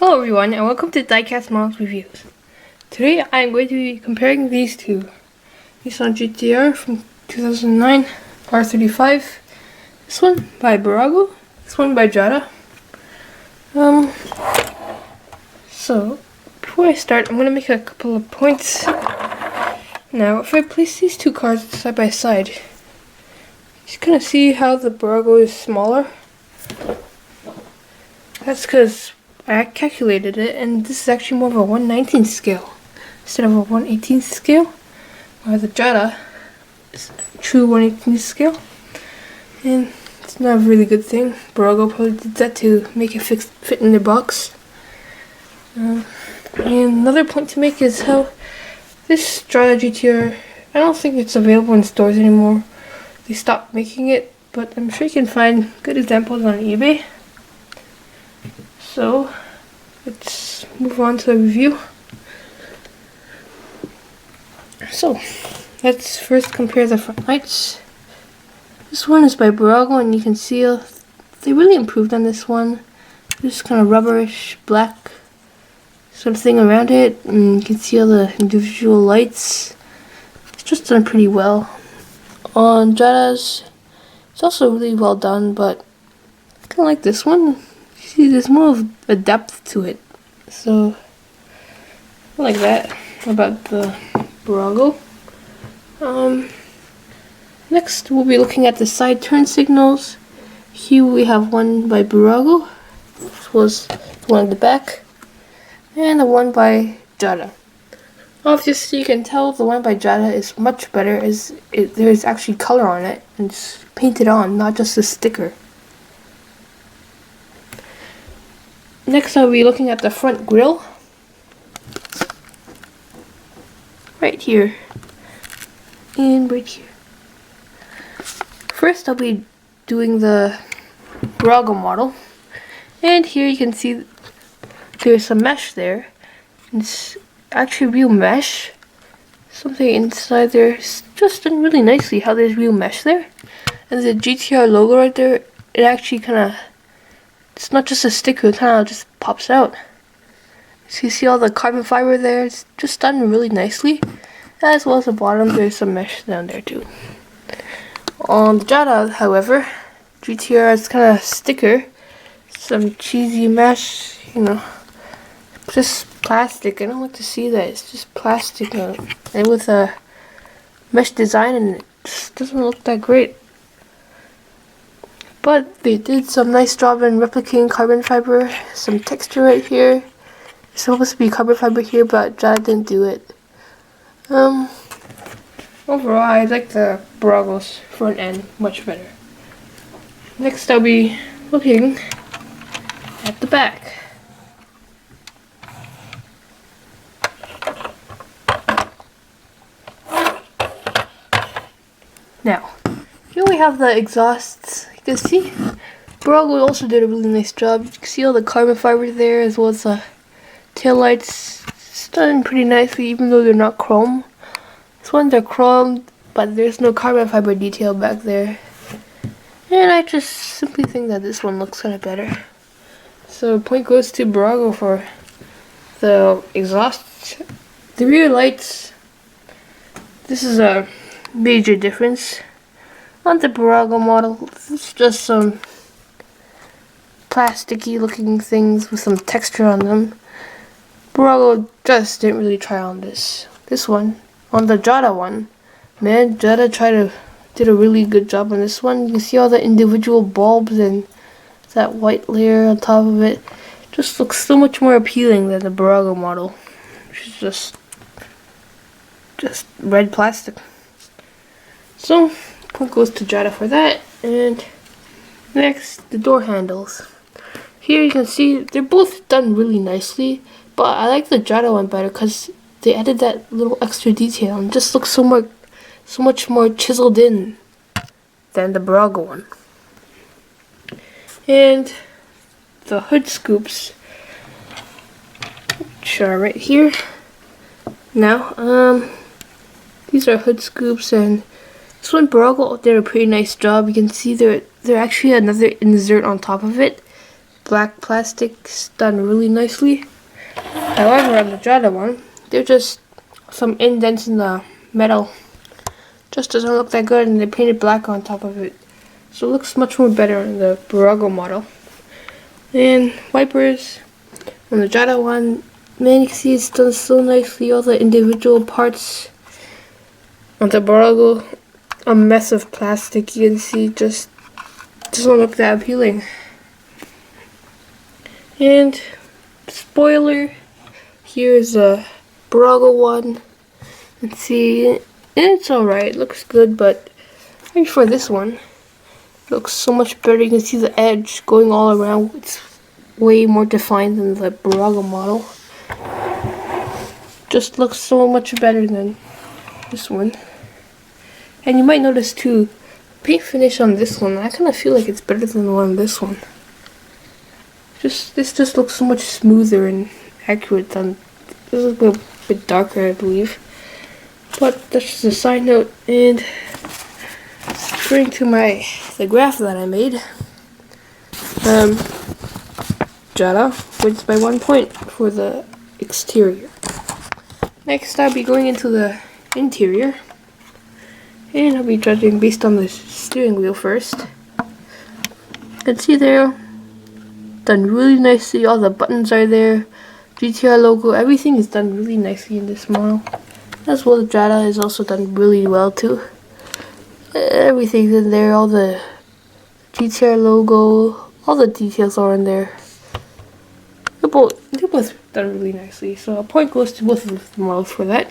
Hello everyone and welcome to Diecast Models Reviews. Today I am going to be comparing these two. Nissan GTR from 2009 R35. This one by Bburago, this one by Jada. So before I start, I'm going to make a couple of points. Now if I place these two cars side by side, you just kind of see how the Bburago is smaller. That's because I calculated it, and this is actually more of a 1/19 scale instead of a 1/18 scale, while the Jada is a true 1/18 scale, and it's not a really good thing. Bburago probably did that to make it fit in their box. And another point to make is how this Jada GTR, I don't think it's available in stores anymore. They stopped making it, but I'm sure you can find good examples on eBay. So let's move on to the review. So let's first compare the front lights. This one is by Bburago, and you can see they really improved on this one. This kind of rubberish black sort of thing around it, and you can see all the individual lights. It's just done pretty well. On Jada's, it's also really well done, but I kind of like this one. See, there's more of a depth to it, so I like that about the Bburago. Next we'll be looking at the side turn signals. Here we have one by Bburago, this was the one at the back, and the one by Jada. Obviously you can tell the one by Jada is much better, as there's actually color on it and it's painted on, not just a sticker. Next I'll be looking at the front grille. Right here. And right here. First I'll be doing the Bburago model. And here you can see there's some mesh there. It's actually real mesh. Something inside there. It's just done really nicely how there's real mesh there. And the GTR logo right there, it actually kind of, it's not just a sticker, it kind of just pops out. So you see all the carbon fiber there, it's just done really nicely. As well as the bottom, there's some mesh down there too. On the Jada, however, GTR is kind of sticker, some cheesy mesh, you know, just plastic. I don't like to see that, it's just plastic and with a mesh design, and it just doesn't look that great. But they did some nice job in replicating carbon fiber, some texture right here. It's supposed to be carbon fiber here, but Jada didn't do it. Overall, I like the Bburago's front end much better. Next, I'll be looking at the back. Now, here we have the exhausts. You can see Bburago also did a really nice job. You can see all the carbon fiber there, as well as the tail lights. It's done pretty nicely, even though they're not chrome. This ones are chromed, but there's no carbon fiber detail back there. And I just simply think that this one looks kind of better. So point goes to Bburago for the exhaust. The rear lights, this is a major difference. On the Bburago model, it's just some plasticky looking things with some texture on them. Bburago just didn't really try on this one. On the Jada one, man, Jada did a really good job on this one. You can see all the individual bulbs and that white layer on top of it. Just looks so much more appealing than the Bburago model, which is just red plastic. So point goes to Jada for that. And next, the door handles. Here you can see they're both done really nicely, but I like the Jada one better because they added that little extra detail and just looks so much more chiseled in than the Bburago one. And the hood scoops, which are right here. Now, these are hood scoops, and this one Bburago did a pretty nice job. You can see they're actually another insert on top of it, black plastics done really nicely. However, on the Jada one, they're just some indents in the metal. Just doesn't look that good, and they painted black on top of it. So it looks much more better in the Bburago model. And wipers on the Jada one, man, you can see it's done so nicely, all the individual parts. On the Bburago, a mess of plastic, you can see just doesn't look that appealing. And spoiler, here's a Bburago one. Let's see, it's alright, looks good, but maybe for this one, it looks so much better. You can see the edge going all around. It's way more defined than the Bburago model. Just looks so much better than this one. And you might notice too, paint finish on this one, I kind of feel like it's better than the one on this one. This just looks so much smoother and accurate than this is a bit darker, I believe. But that's just a side note. And referring to the graph that I made, Jada wins by 1 point for the exterior. Next, I'll be going into the interior, and I'll be judging based on the steering wheel first. You can see there, done really nicely. All the buttons are there, GTR logo, everything is done really nicely in this model. As well, the Jada is also done really well too. Everything's in there, all the GTR logo, all the details are in there. They're both done really nicely, so a point goes to both of the models for that.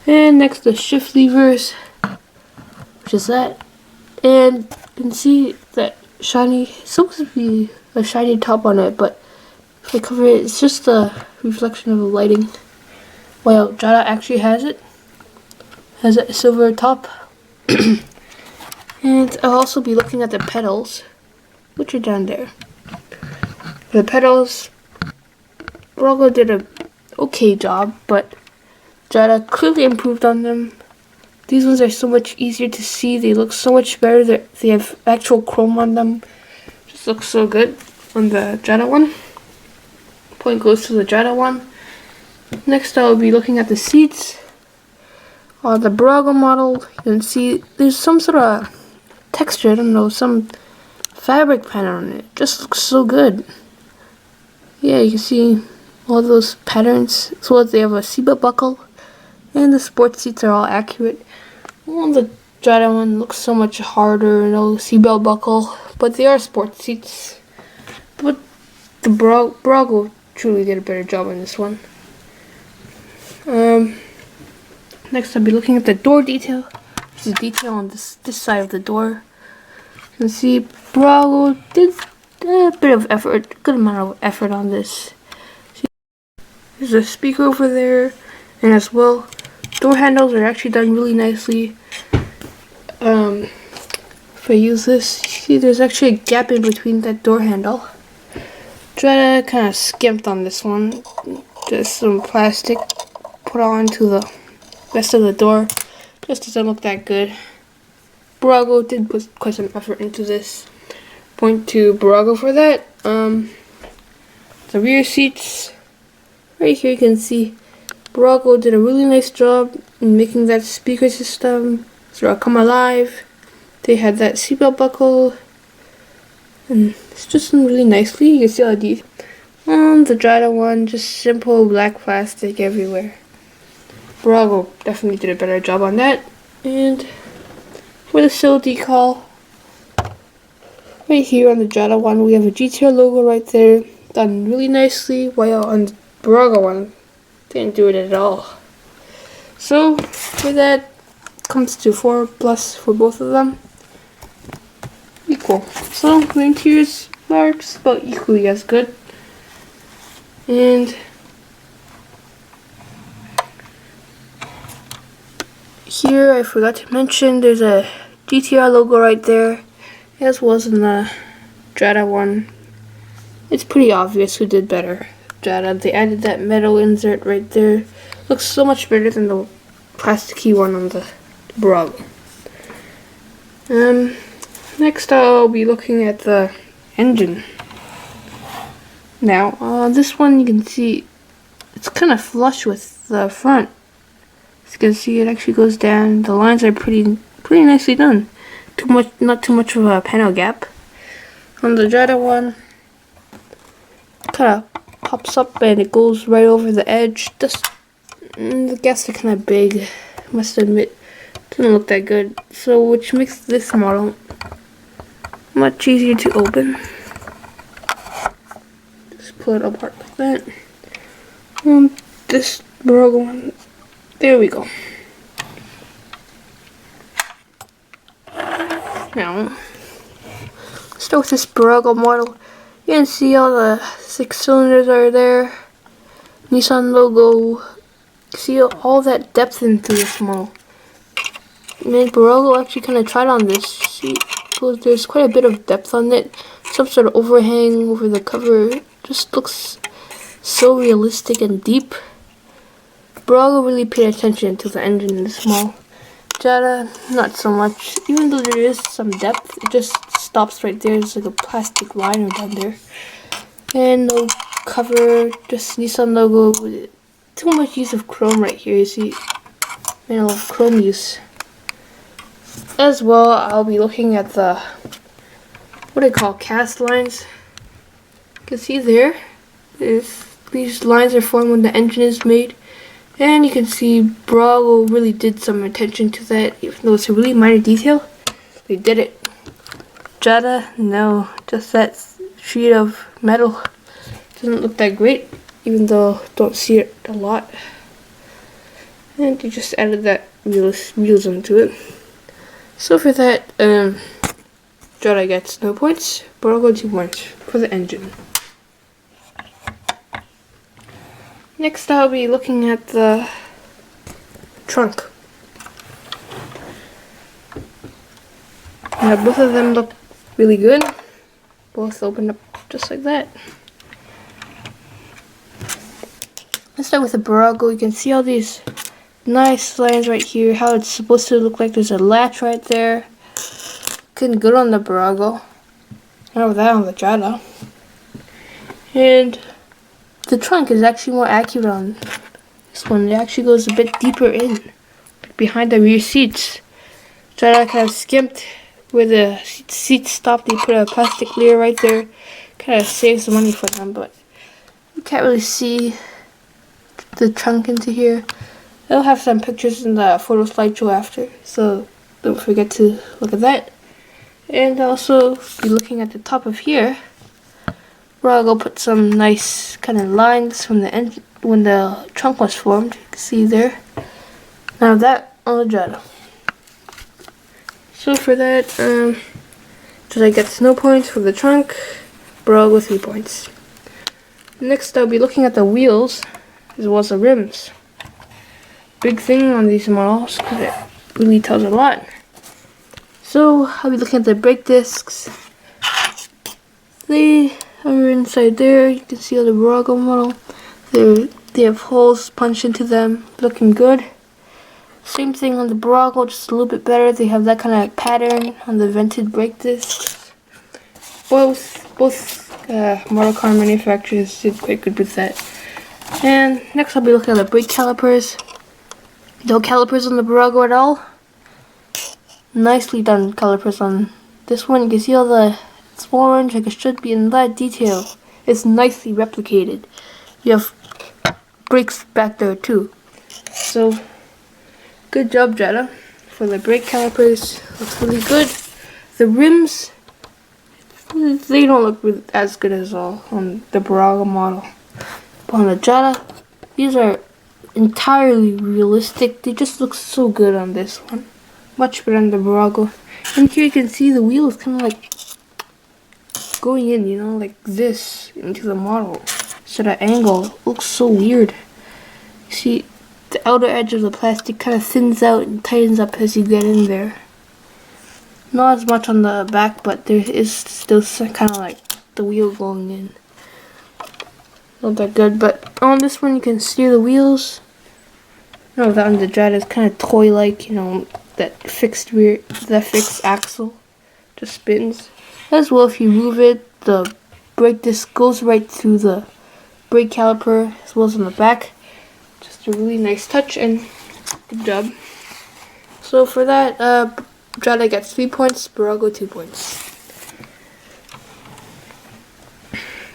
And next, the shift levers, which is that. And you can see that shiny, it's supposed to be a shiny top on it, but if I cover it, it's just a reflection of the lighting. Well, Jada actually has it. Has a silver top. And I'll also be looking at the pedals, which are down there. The pedals, Bburago did a okay job, but Jada clearly improved on them. These ones are so much easier to see. They look so much better. They have actual chrome on them. Just looks so good on the Jada one. Point goes to the Jada one. Next, I'll be looking at the seats. On the Bburago model, you can see there's some sort of texture, I don't know, some fabric pattern on it. Just looks so good. Yeah, you can see all those patterns. So they have a seatbelt buckle, and the sports seats are all accurate. Well, the Jada one looks so much harder, no seatbelt buckle, but they are sports seats. But the Bburago truly did a better job on this one. Next, I'll be looking at the door detail. There's a detail on this side of the door. You can see Bburago did a bit of effort, good amount of effort on this. See, there's a speaker over there, and as well, door handles are actually done really nicely. If I use this, you see there's actually a gap in between that door handle. Try to kind of skimped on this one. Just some plastic put onto the rest of the door. Just doesn't look that good. Bburago did put quite some effort into this. Point to Bburago for that. The rear seats, right here you can see Bburago did a really nice job in making that speaker system sort of come alive. They had that seatbelt buckle, and it's just done really nicely. You can see all the details. On the Jada one, just simple black plastic everywhere. Bburago definitely did a better job on that. And for the sill decal, right here on the Jada one, we have a GTR logo right there, done really nicely, while on the Bburago one, didn't do it at all. So for that, comes to 4+ for both of them. Equal. So the interiors are just about equally as good. And here, I forgot to mention, there's a GTR logo right there, as well as in the Jada one. It's pretty obvious who did better. Jada, they added that metal insert right there. Looks so much better than the plasticky one on the Bburago. Next I'll be looking at the engine. Now, this one you can see it's kind of flush with the front. As you can see, it actually goes down. The lines are pretty nicely done. Not too much of a panel gap. On the Jada one, kind of pops up and it goes right over the edge. The gaps are kind of big, must admit. Doesn't look that good. So, which makes this model much easier to open. Just pull it apart like that. And this Bburago one, there we go. Now, start with this Bburago model. You can see all the 6 cylinders are there. Nissan logo. See all that depth into this model. And Bburago actually kind of tried on this. See, there's quite a bit of depth on it. Some sort of overhang over the cover. It just looks so realistic and deep. Bburago really paid attention to the engine in this model. Jada, not so much. Even though there is some depth, it just stops right there. There's like a plastic liner down there. And no cover, just Nissan logo. Too much use of chrome right here, you see. I love chrome use. As well, I'll be looking at the, what I call cast lines. You can see there, these lines are formed when the engine is made. And you can see Bburago really did some attention to that, even though it's a really minor detail. They did it. Jada, no, just that sheet of metal. Doesn't look that great, even though don't see it a lot. And you just added that realism to it. So for that, Jada gets no points. Bburago 2 points for the engine. Next, I'll be looking at the trunk. Now, both of them look really good. Both open up just like that. Let's start with the Bburago. You can see all these nice lines right here. How it's supposed to look like there's a latch right there. Looking good on the Bburago. Not with that on the Jada. And the trunk is actually more accurate on this one. It actually goes a bit deeper in, behind the rear seats. Jada kind of skimped where the seats stop. They put a plastic layer right there. Kind of saves money for them, but you can't really see the trunk into here. I'll have some pictures in the photo slideshow after, so don't forget to look at that. And also be looking at the top of here. Bburago put some nice kind of lines from the engine when the trunk was formed. You can see there. Now that on the Jada. So for that, Jada gets no points for the trunk. Bburago 3 points. Next, I'll be looking at the wheels as well as the rims. Big thing on these models because it really tells a lot. So I'll be looking at the brake discs. They are inside there. You can see on the Bburago model. They have holes punched into them, looking good. Same thing on the Bburago, just a little bit better. They have that kind of pattern on the vented brake discs. Both motor car manufacturers did quite good with that. And next I'll be looking at the brake calipers. No calipers on the Bburago at all. Nicely done calipers on this one. You can see all the, it's orange like it should be, in that detail. It's nicely replicated. You have brakes back there too. So, good job Jada for the brake calipers. Looks really good. The rims, they don't look as good as all on the Bburago model. But on the Jada, these are entirely realistic. They just look so good on this one. Much better than the Bburago. And here you can see the wheels kind of like going in, you know, like this into the model. So that angle looks so weird. You see, the outer edge of the plastic kind of thins out and tightens up as you get in there. Not as much on the back, but there is still some kind of like the wheel going in. Not that good, but on this one you can steer the wheels. No, that on the Jada is kind of toy-like, you know, that fixed axle just spins. As well, if you move it, the brake disc goes right through the brake caliper as well as on the back. Just a really nice touch and good job. So for that, Jada gets 3 points, Bburago 2 points.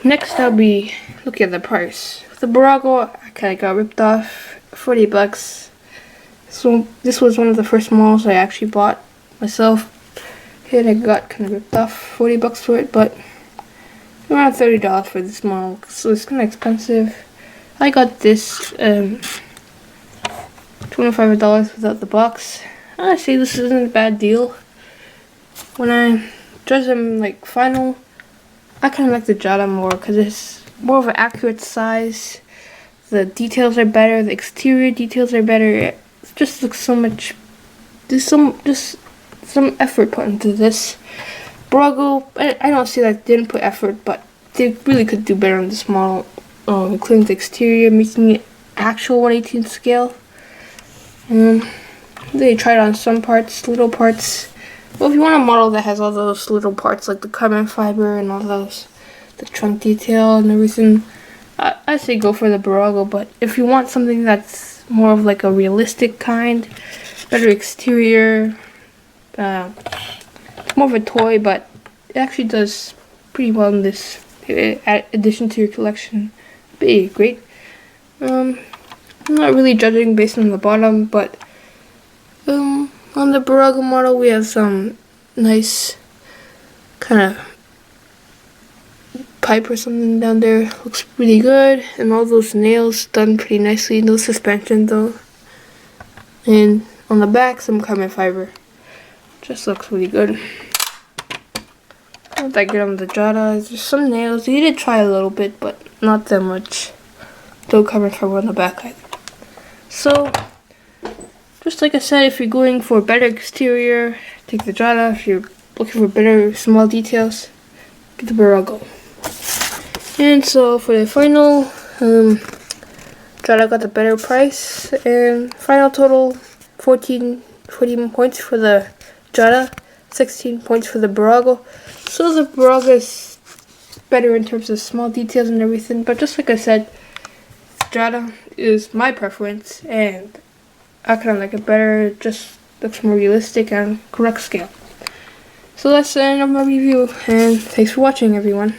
Next, I'll be looking at the price. With the Bburago, I kind of got ripped off, $40. So this was one of the first models I actually bought myself. And I got kind of ripped off, $40 for it, but around $30 for this model, so it's kind of expensive. I got this $25 without the box. I say this isn't a bad deal. When I judge them like final, I kind of like the Jada more because it's more of an accurate size. The details are better. The exterior details are better. It just looks so much. There's some effort put into this. Bburago, I don't see that they didn't put effort, but they really could do better on this model, including the exterior, making it actual 1/18 scale. They tried on some parts, little parts. Well, if you want a model that has all those little parts, like the carbon fiber and all those, the trunk detail and everything, I say go for the Bburago. But if you want something that's more of like a realistic kind, better exterior, it's more of a toy, but it actually does pretty well in this addition to your collection. Be great. I'm not really judging based on the bottom, but on the Bburago model we have some nice kind of pipe or something down there. Looks pretty good, and all those nails done pretty nicely. No suspension though. And on the back, some carbon fiber. Just looks really good. Not that good on the Jada. There's some nails. You did try a little bit, but not that much. No carbon fiber on the back either. So, just like I said, if you're going for a better exterior, take the Jada. If you're looking for better small details, get the Bburago. And so for the final, Jada got the better price, and final total 14 points for the Jada, 16 points for the Bburago. So the Bburago is better in terms of small details and everything, but just like I said, Jada is my preference, and I kind of like it better. It just looks more realistic and correct scale. So that's the end of my review, and thanks for watching, everyone.